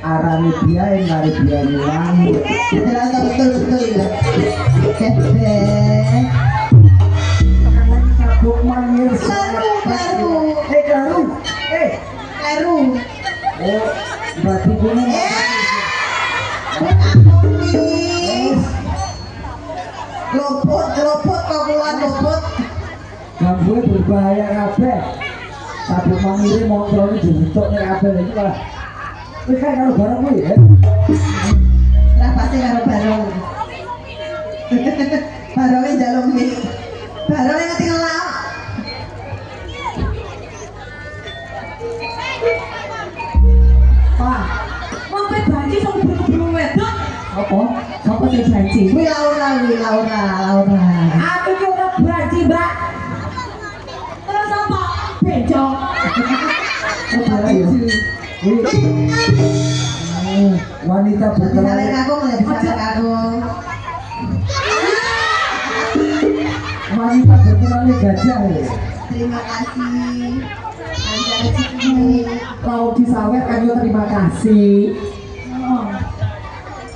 Arami biaya ngari biaya nilang. Betul ya. Sabuk manggil Karu. Oh, batu gunung. Lopot kakulan lopot. Ganggu berbahaya kabeh. Sabuk manggil motor ini dibentuk nih kabeh iki malah. Wis kan karo barang kuwi ya. Lah pasti karo barang. Barangnya jaluk nih. Barangnya ngerti ngelak. Wah, mau pe banci sama burung wedok. Apa? Apa sih banci? Wih Laura. Aku ki ora banci, Mbak. Terus apa? Bencong. Wanita berkenan. Sampai aku nggak bisa sampai aku. Wanita berkenan gajah ya. Terima kasih. Anjay rezeki. Kalau disawet kan yo terima kasih.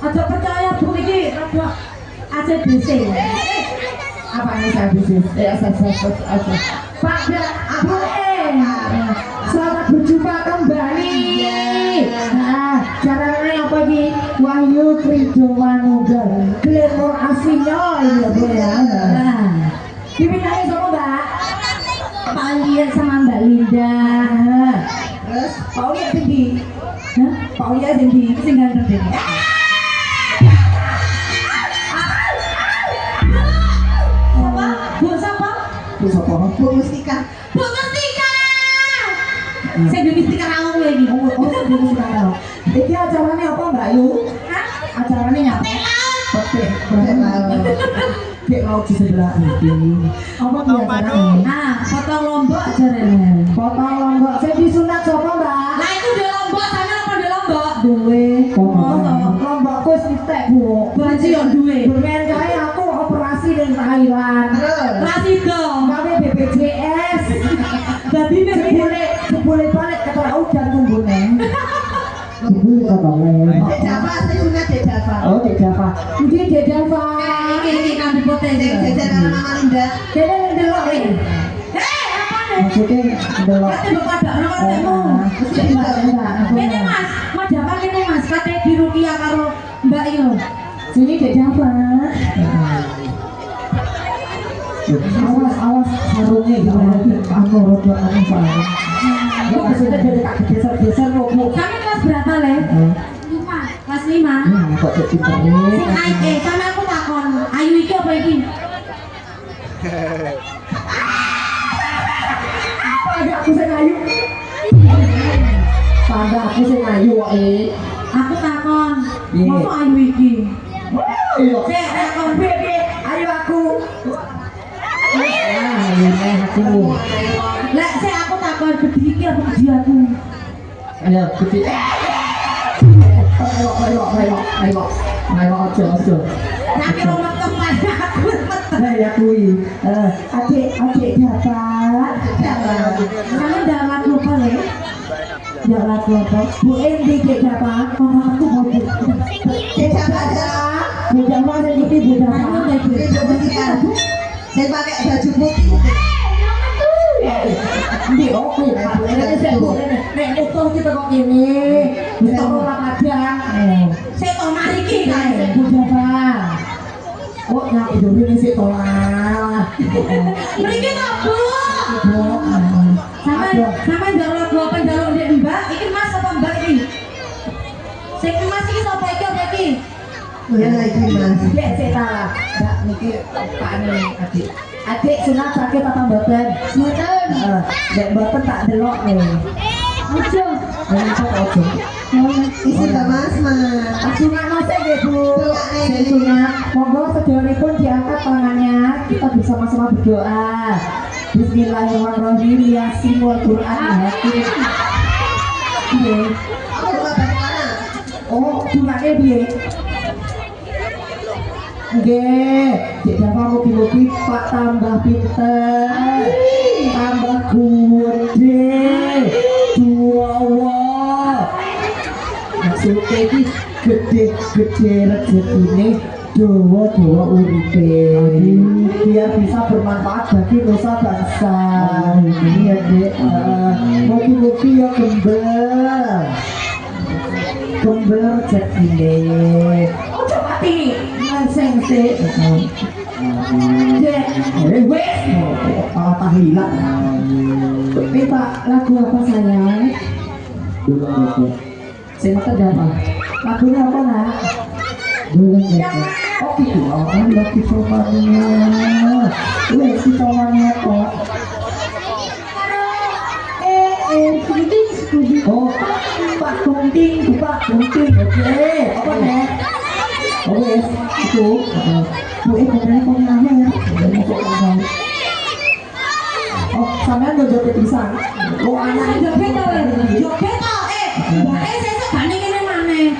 Aja percaya Bu iki rada ACDC. Apa ini saya bisnis? Aja. Pak Abu selamat berjumpa kembali. Nah, caranya apa nih? Wahyu Trijo Manugal, Glenmore aslinya ya Bu ya. Nah, dipindahin sama Mbak Pak Lia sama Mbak Linda. Terus Pak Uya tinggi. Hah? Pak Uya tinggi, sing ganteng deh. Apa? Bu siapa? Bu sapa? Bu Mustika. Bu Mustika. Saya Bu Mustika rawung lagi. Oh, Bu Mustika. Iki acaranya apa Mbak Yu? Hah? Acaranya nyapa? Petik. Kayak laut di sebelah ini. Apa biasanya? Nah, potong lombok jarene. Potong lombok. Saya disunat sapa Mbak? Lah itu udah lombok, sana apa udah lombok? duwe. Mosok. Lombokku wis entek, Bu. Baji yo duwe. Bermain kaya aku operasi ning Thailand. Rasido. Kami BPJS. Dadi nek Sepule balik ketua udan tunggune. Ibu katanya. Dek Java sing sunat Dek Java. Oh, Dek Java. Iki Dek Java. Iki kambi potensi. Sing jajan karo Mama Linda. Dene ndelok iki. Maksudnya delok. Kate bapak dak ora ketemu. Ini Mas, madhapan kene Mas, kate di Rukia karo Mbak yo. Sini Dek Java. Awas sarungnya gimana? Aku rodok anu saya. Ya maksudnya dari tak geser-geser kok. Sampe kelas berapa, Le? 5. Kelas 5. Kok cek pinter ini? Sing sampe aku takon, Ayu iki apa iki? Ada aku sing ayu. Pada aku sing ayu kok Aku takon, Iya. mosok Ayu iki? Iya. Cek takon Bebe, ayu aku. Ini aku. Lek cek aku takon gede iki apa gede aku? Ayo, gede. Ayo aja. Nak kira metu pada aku. Ya kui. Adik dapat. Kamu ndak lagu apa, Le? Ya lagu apa? Bu Endi Dek dapat. Mama aku mau Dek. Dek Java aja. Bu Java dan ini Bu Kamu Java. ndak gitu. Saya pakai baju putih. Di oke, Pak. Ini saya Bu nek utuh kita kok ini. Kita ora padang. Saya tau mariki kae. Bu Java. Oh, yang itu ini sih tolak. Mriki to, Bu. Sampe njaluk lagu apa njaluk ndek Mbak? Iki Mas apa Mbak iki? Sing Mas iki sapa iki apa iki? Ya iki Mas. Dek sik salah. Ndak niki pakane adik. Adik sunat sakit apa mboten? Mboten. Nek mboten tak delok nih. Aja. Nek kok aja. Isi Mbak Mas, Mas. Sunat nose nggih Bu. Sing sunat. Monggo sedheripun diangkat tangannya. Kita bersama-sama berdoa. Bismillahirrahmanirrahim. Yasin wal Qur'an hakim. Nggih. Aku lupa bagaimana? Oh, sunatnya piye? Nggih, Dek Java mugi-mugi Pak tambah pinter, tambah gede, duawa. Maksudnya ini gede-gede rezekine, dawa-dawa uripe. Biar bisa bermanfaat bagi nusa bangsa. Ini ya Dek, mugi-mugi ya gembel rezekine. Oh, coba tinggi. Sing sik. Dek, wes patah hilang. Minta lagu apa sayang? Sing mata apa? Lagunya apa nak? Oh gitu, lagi comannya. Wes si comannya kok. Oh, Pak Gunting, oke. Apa nek? Oh wes, itu Bu bener kok namanya ya? Oh, sampean udah joget pisang. Oh, anak Joget to, joget to. Mbak sesuk bane kene maneh.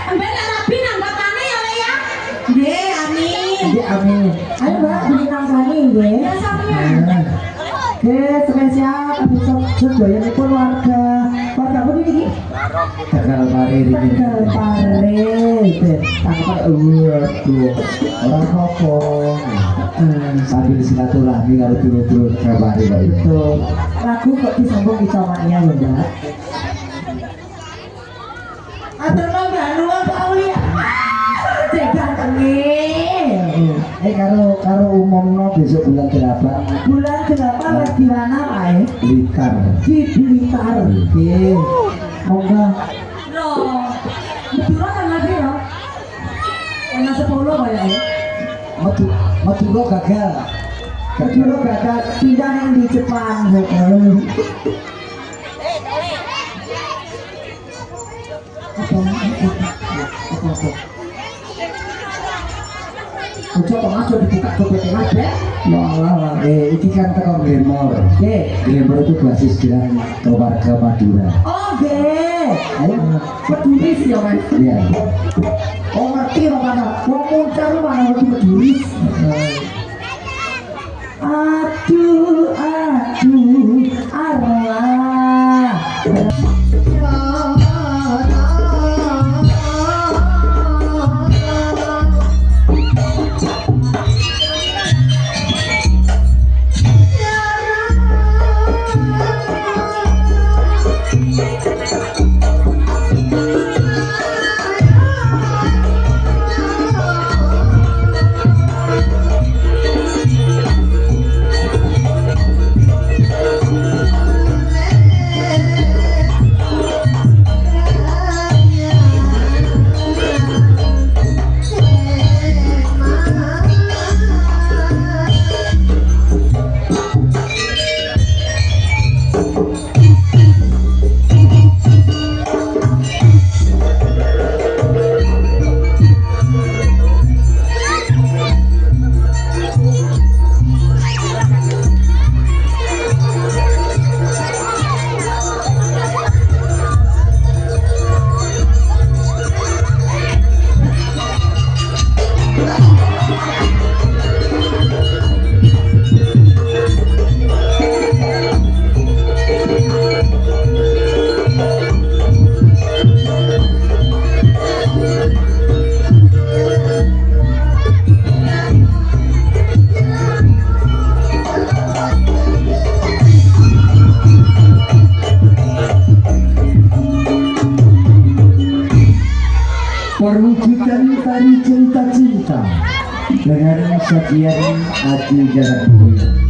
Amben lek rabi nambahane ya, Le ya. Nggih, amin. Nggih, amin. Ayo Mbak, beli nangkani nggih. Ya sampean. Oke, spesial kami sedoyanipun warga pun ini Tegal Pare ini. Tegal Pare. Tangkap waduh. Orang ngomong. Sambil silaturahmi kalau dulu-dulu Tegal Pare kok itu. Lagu kok disambung di comannya lho Mbak. Atur nggak nuwun Pak Ulia. Cegang tengi. Karo umumno besok bulan 8. Bulan 8 lagi mana ae? Blitar. Di Blitar. Oke. Monggo. Loh. Madura tanggal piro? Tanggal 10 kayaknya. Madura gagal. Kedua gagal pindah yang di Jepang. Apa? Ojo kok Mas dibuka dompetnya Mas Bek. Ya Allah, ini kan teko Glemor. Nggih. Glemor itu basis jalan keluarga Madura. Oh nggih. Ayo, pedulis ya mas. Iya. Oh ngerti loh mana? Wong muncar lu mana ngerti pedulis? Aduh, arwah. Perwujudan tari cinta-cinta dengan sajian Adi Jarak Mulia.